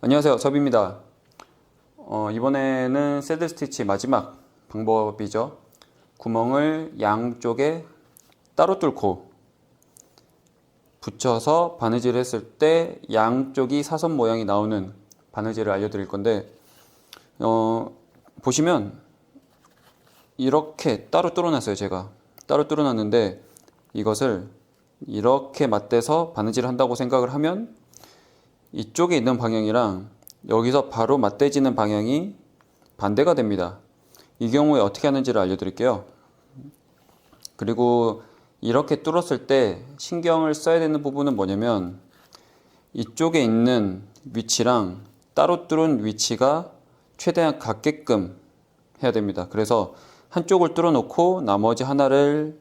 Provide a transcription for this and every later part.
안녕하세요, 섭입니다. 이번에는 새들 스티치 마지막 방법이죠. 구멍을 양쪽에 따로 뚫고 붙여서 바느질을 했을 때 양쪽이 사선 모양이 나오는 바느질을 알려드릴 건데, 보시면 이렇게 따로 뚫어놨어요. 제가 따로 뚫어놨는데 이것을 이렇게 맞대서 바느질을 한다고 생각을 하면 이쪽에 있는 방향이랑 여기서 바로 맞대지는 방향이 반대가 됩니다. 이 경우에 어떻게 하는지를 알려드릴게요. 그리고 이렇게 뚫었을 때 신경을 써야 되는 부분은 뭐냐면, 이쪽에 있는 위치랑 따로 뚫은 위치가 최대한 같게끔 해야 됩니다. 그래서 한쪽을 뚫어 놓고 나머지 하나를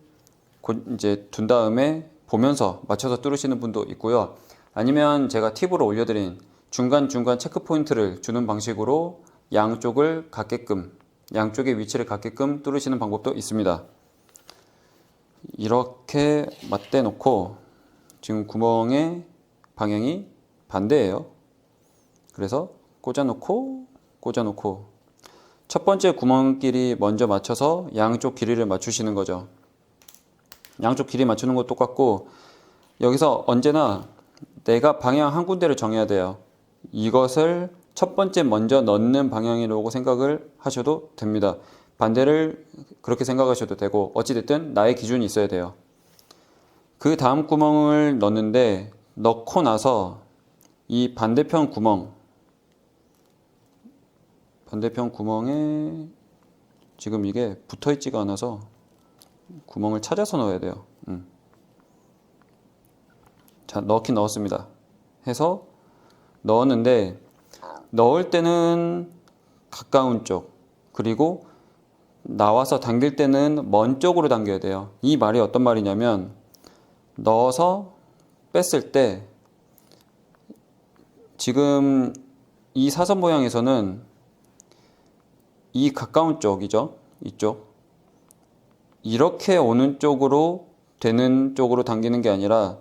이제 둔 다음에 보면서 맞춰서 뚫으시는 분도 있고요. 아니면 제가 팁으로 올려드린 중간중간 체크 포인트를 주는 방식으로 양쪽을 같게끔, 양쪽의 위치를 같게끔 뚫으시는 방법도 있습니다. 이렇게 맞대 놓고 지금 구멍의 방향이 반대예요. 그래서 꽂아 놓고 첫 번째 구멍끼리 먼저 맞춰서 양쪽 길이를 맞추시는 거죠. 양쪽 길이 맞추는 거 똑같고, 여기서 언제나 내가 방향 한 군데를 정해야 돼요. 이것을 첫 번째 먼저 넣는 방향이라고 생각을 하셔도 됩니다. 반대를 그렇게 생각하셔도 되고, 어찌됐든 나의 기준이 있어야 돼요. 그 다음 구멍을 넣는데, 넣고 나서 이 반대편 구멍에 지금 이게 붙어 있지가 않아서 구멍을 찾아서 넣어야 돼요. 자, 넣긴 넣었습니다. 해서 넣었는데, 넣을 때는 가까운 쪽, 그리고 나와서 당길 때는 먼 쪽으로 당겨야 돼요. 이 말이 어떤 말이냐면, 넣어서 뺐을 때 지금 이 사선 모양에서는 이 가까운 쪽이죠. 이쪽. 이렇게 오는 쪽으로 되는 쪽으로 당기는 게 아니라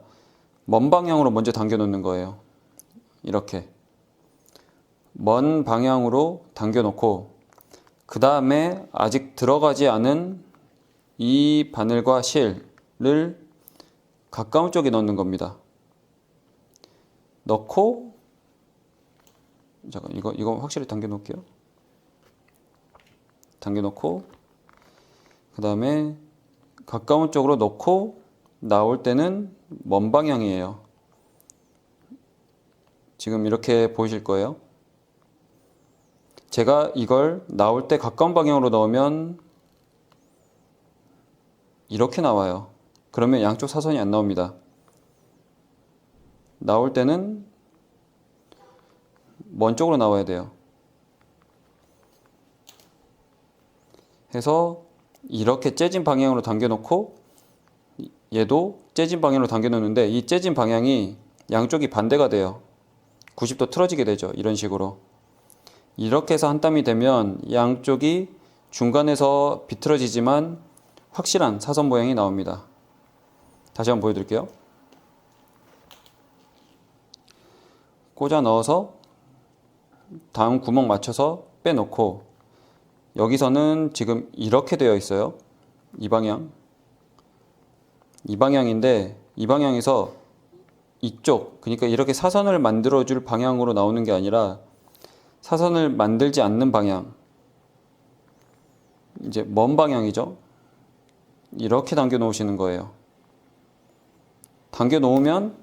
먼 방향으로 먼저 당겨 놓는 거예요. 이렇게 먼 방향으로 당겨 놓고, 그 다음에 아직 들어가지 않은 이 바늘과 실을 가까운 쪽에 넣는 겁니다. 넣고, 잠깐 이거 확실히 당겨 놓을게요. 당겨 놓고, 그 다음에 가까운 쪽으로 넣고, 나올 때는 먼 방향이에요. 지금 이렇게 보이실 거예요. 제가 이걸 나올 때 가까운 방향으로 넣으면 이렇게 나와요. 그러면 양쪽 사선이 안 나옵니다. 나올 때는 먼 쪽으로 나와야 돼요. 해서 이렇게 째진 방향으로 당겨 놓고, 얘도 째진 방향으로 당겨 놓는데, 이 째진 방향이 양쪽이 반대가 돼요. 90도 틀어지게 되죠. 이런 식으로. 이렇게 해서 한 땀이 되면 양쪽이 중간에서 비틀어지지만 확실한 사선 모양이 나옵니다. 다시 한번 보여드릴게요. 꽂아 넣어서 다음 구멍 맞춰서 빼놓고, 여기서는 지금 이렇게 되어 있어요. 이 방향인데, 이 방향에서 이쪽, 그러니까 이렇게 사선을 만들어줄 방향으로 나오는 게 아니라 사선을 만들지 않는 방향, 이제 먼 방향이죠. 이렇게 당겨 놓으시는 거예요. 당겨 놓으면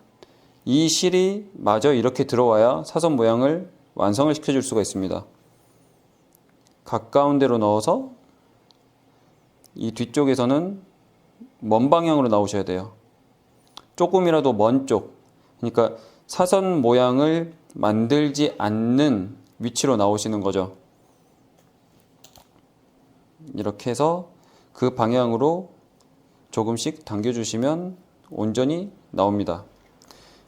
이 실이 마저 이렇게 들어와야 사선 모양을 완성을 시켜줄 수가 있습니다. 가까운 데로 넣어서 이 뒤쪽에서는 먼 방향으로 나오셔야 돼요. 조금이라도 먼 쪽, 그러니까 사선 모양을 만들지 않는 위치로 나오시는 거죠. 이렇게 해서 그 방향으로 조금씩 당겨주시면 온전히 나옵니다.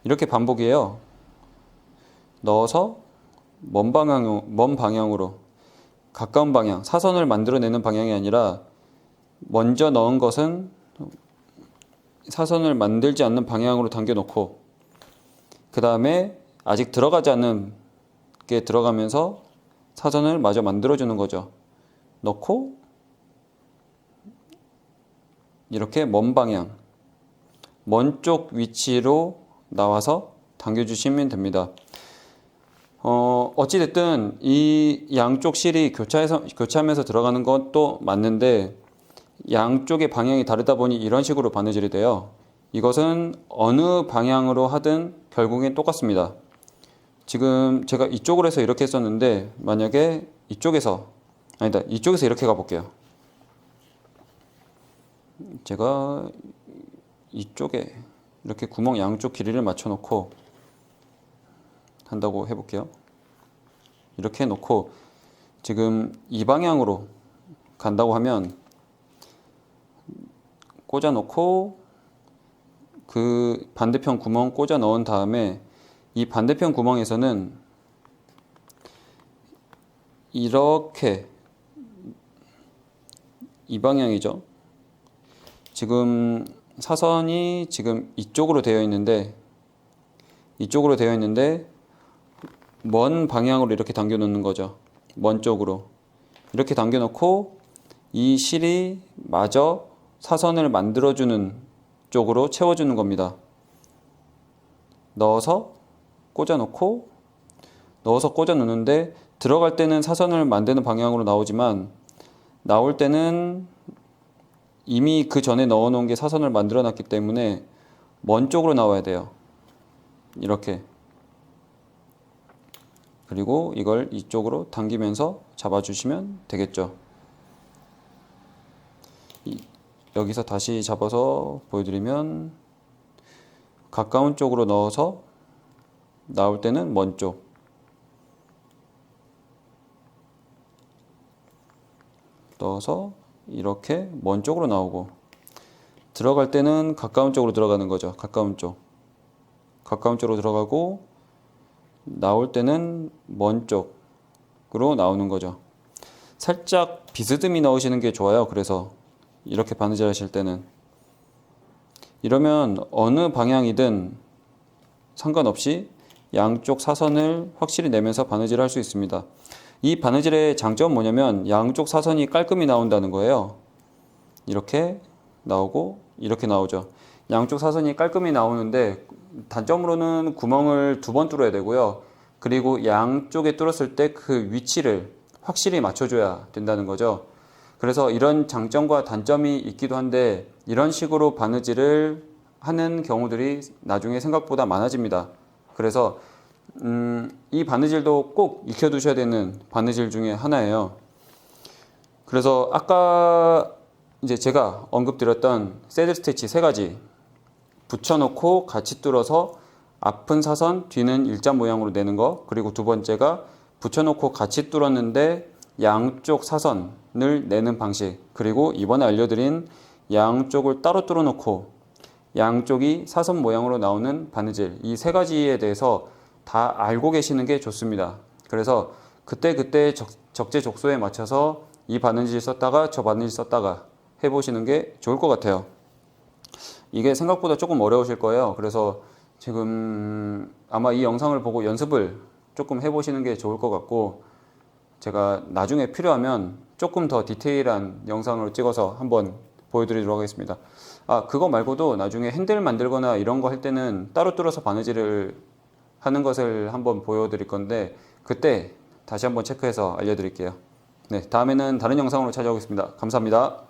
이렇게 반복이에요. 넣어서 먼 방향으로, 가까운 방향, 사선을 만들어내는 방향이 아니라 먼저 넣은 것은 사선을 만들지 않는 방향으로 당겨 놓고, 그 다음에 아직 들어가지 않는 이렇게 들어가면서 사선을 마저 만들어주는 거죠. 넣고 이렇게 먼 방향, 먼 쪽 위치로 나와서 당겨주시면 됩니다. 어찌됐든 이 양쪽 실이 교차하면서 들어가는 것도 맞는데 양쪽의 방향이 다르다 보니 이런 식으로 바느질이 돼요. 이것은 어느 방향으로 하든 결국엔 똑같습니다. 지금 제가 이쪽으로 해서 이렇게 했었는데 만약에 이쪽에서 이렇게 가볼게요. 제가 이쪽에 이렇게 구멍 양쪽 길이를 맞춰 놓고 한다고 해볼게요. 이렇게 해놓고 지금 이 방향으로 간다고 하면 꽂아 놓고 그 반대편 구멍 꽂아 넣은 다음에 이 반대편 구멍에서는 이렇게 이 방향이죠. 지금 사선이 지금 이쪽으로 되어 있는데 먼 방향으로 이렇게 당겨 놓는 거죠. 먼 쪽으로 이렇게 당겨 놓고 이 실이 마저 사선을 만들어주는 쪽으로 채워주는 겁니다. 넣어서 꽂아 놓는데 들어갈 때는 사선을 만드는 방향으로 나오지만 나올 때는 이미 그 전에 넣어 놓은 게 사선을 만들어 놨기 때문에 먼 쪽으로 나와야 돼요. 이렇게. 그리고 이걸 이쪽으로 당기면서 잡아주시면 되겠죠. 여기서 다시 잡아서 보여드리면 가까운 쪽으로 넣어서 나올 때는 먼 쪽, 넣어서 이렇게 먼 쪽으로 나오고 들어갈 때는 가까운 쪽으로 들어가는 거죠. 가까운 쪽으로 들어가고 나올 때는 먼 쪽으로 나오는 거죠. 살짝 비스듬히 넣으시는 게 좋아요. 그래서 이렇게 바느질 하실 때는 이러면 어느 방향이든 상관없이 양쪽 사선을 확실히 내면서 바느질 할 수 있습니다. 이 바느질의 장점은 뭐냐면 양쪽 사선이 깔끔히 나온다는 거예요. 이렇게 나오고 이렇게 나오죠. 양쪽 사선이 깔끔히 나오는데 단점으로는 구멍을 2번 뚫어야 되고요. 그리고 양쪽에 뚫었을 때 그 위치를 확실히 맞춰줘야 된다는 거죠. 그래서 이런 장점과 단점이 있기도 한데 이런 식으로 바느질을 하는 경우들이 나중에 생각보다 많아집니다. 그래서 이 바느질도 꼭 익혀두셔야 되는 바느질 중에 하나예요. 그래서 아까 이제 제가 언급드렸던 새들 스티치 3가지 붙여놓고 같이 뚫어서 앞은 사선, 뒤는 일자 모양으로 내는 거, 그리고 2번째가 붙여놓고 같이 뚫었는데 양쪽 사선을 내는 방식, 그리고 이번에 알려드린 양쪽을 따로 뚫어놓고 양쪽이 사선 모양으로 나오는 바느질, 이 3가지에 대해서 다 알고 계시는 게 좋습니다. 그래서 그때 적재적소에 맞춰서 이 바느질 썼다가 저 바느질 썼다가 해보시는 게 좋을 것 같아요. 이게 생각보다 조금 어려우실 거예요. 그래서 지금 아마 이 영상을 보고 연습을 조금 해보시는 게 좋을 것 같고, 제가 나중에 필요하면 조금 더 디테일한 영상으로 찍어서 한번 보여드리도록 하겠습니다. 그거 말고도 나중에 핸들 만들거나 이런 거 할 때는 따로 뚫어서 바느질을 하는 것을 한번 보여드릴 건데 그때 다시 한번 체크해서 알려드릴게요. 네, 다음에는 다른 영상으로 찾아오겠습니다. 감사합니다.